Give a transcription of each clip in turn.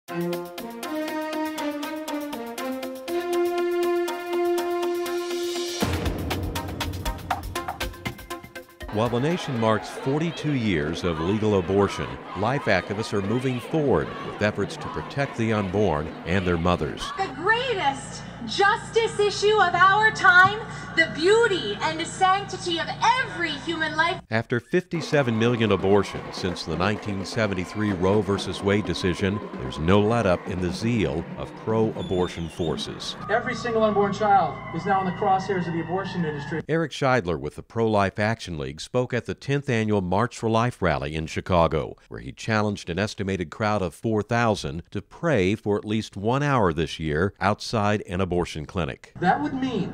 While the nation marks 42 years of legal abortion, life activists are moving forward with efforts to protect the unborn and their mothers. The greatest justice issue of our time, the beauty and sanctity of every human life. After 57 million abortions since the 1973 Roe v. Wade decision, there's no let-up in the zeal of pro-abortion forces. Every single unborn child is now in the crosshairs of the abortion industry. Eric Scheidler with the Pro-Life Action League spoke at the 10th annual March for Life rally in Chicago, where he challenged an estimated crowd of 4,000 to pray for at least 1 hour this year outside an abortion clinic. That would mean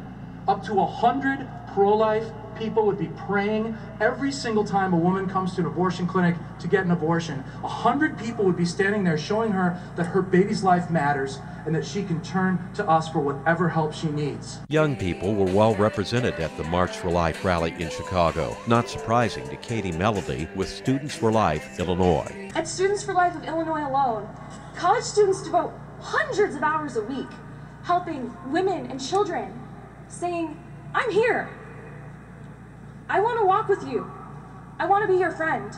up to 100 pro-life people would be praying every single time a woman comes to an abortion clinic to get an abortion. 100 people would be standing there showing her that her baby's life matters and that she can turn to us for whatever help she needs. Young people were well represented at the March for Life rally in Chicago. Not surprising to Katie Melody with Students for Life Illinois. At Students for Life of Illinois alone, college students devote hundreds of hours a week helping women and children, saying, "I'm here. I want to walk with you. I want to be your friend.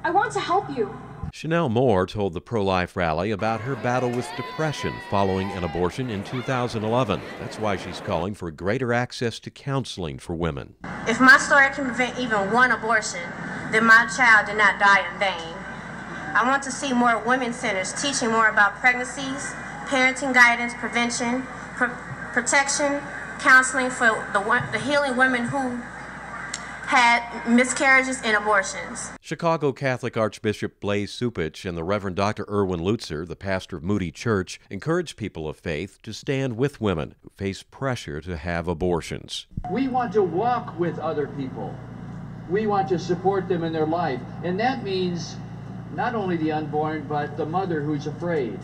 I want to help you." Chanel Moore told the Pro-Life rally about her battle with depression following an abortion in 2011. That's why she's calling for greater access to counseling for women. If my story can prevent even one abortion, then my child did not die in vain. I want to see more women's centers teaching more about pregnancies, parenting guidance, prevention, protection, counseling for the healing women who had miscarriages and abortions. Chicago Catholic Archbishop Blaise Supich and the Reverend Dr. Erwin Lutzer, the pastor of Moody Church, encourage people of faith to stand with women who face pressure to have abortions. We want to walk with other people. We want to support them in their life. And that means not only the unborn, but the mother who's afraid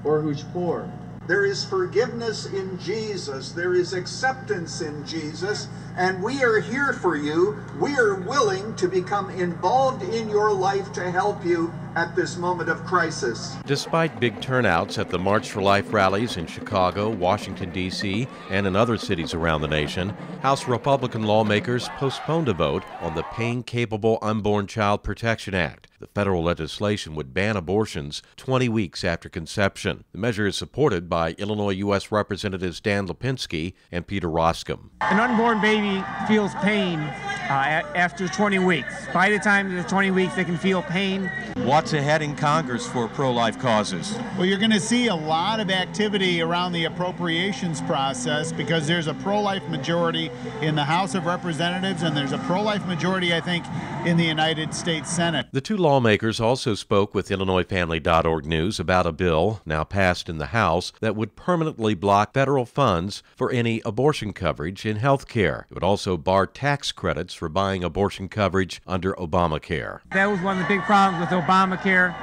or who's poor. There is forgiveness in Jesus. There is acceptance in Jesus. And we are here for you. We are willing to become involved in your life to help you at this moment of crisis. Despite big turnouts at the March for Life rallies in Chicago, Washington, D.C., and in other cities around the nation, House Republican lawmakers postponed a vote on the Pain-Capable Unborn Child Protection Act. The federal legislation would ban abortions 20 weeks after conception. The measure is supported by Illinois U.S. Representatives Dan Lipinski and Peter Roskam. An unborn baby feels pain after 20 weeks. By the time they're 20 weeks, they can feel pain. What's ahead in Congress for pro-life causes? Well, you're going to see a lot of activity around the appropriations process because there's a pro-life majority in the House of Representatives and there's a pro-life majority, I think, in the United States Senate. The two lawmakers also spoke with IllinoisFamily.org News about a bill now passed in the House that would permanently block federal funds for any abortion coverage in health care. It would also bar tax credits for buying abortion coverage under Obamacare. That was one of the big problems with Obamacare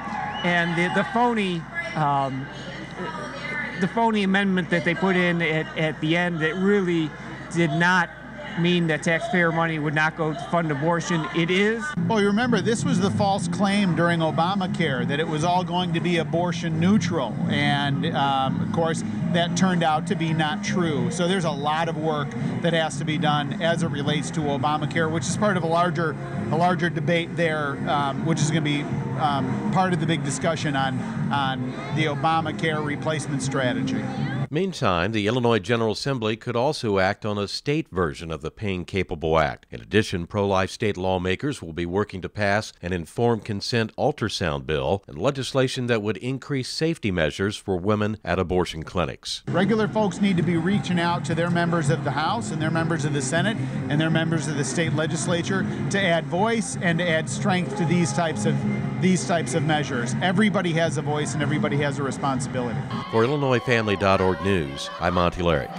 and the phony amendment that they put in at the end that really did not mean that taxpayer money would not go to fund abortion. It is. Well, you remember, this was the false claim during Obamacare that it was all going to be abortion neutral. And, of course, that turned out to be not true. So there's a lot of work that has to be done as it relates to Obamacare, which is part of a larger debate there, which is going to be part of the big discussion on the Obamacare replacement strategy. Meantime, the Illinois General Assembly could also act on a state version of the Pain-Capable Act. In addition, pro-life state lawmakers will be working to pass an informed consent ultrasound bill and legislation that would increase safety measures for women at abortion clinics. Regular folks need to be reaching out to their members of the House and their members of the Senate and their members of the state legislature to add voice and to add strength to these types of measures. Everybody has a voice and everybody has a responsibility. For IllinoisFamily.org News, I'm Monty Larrick.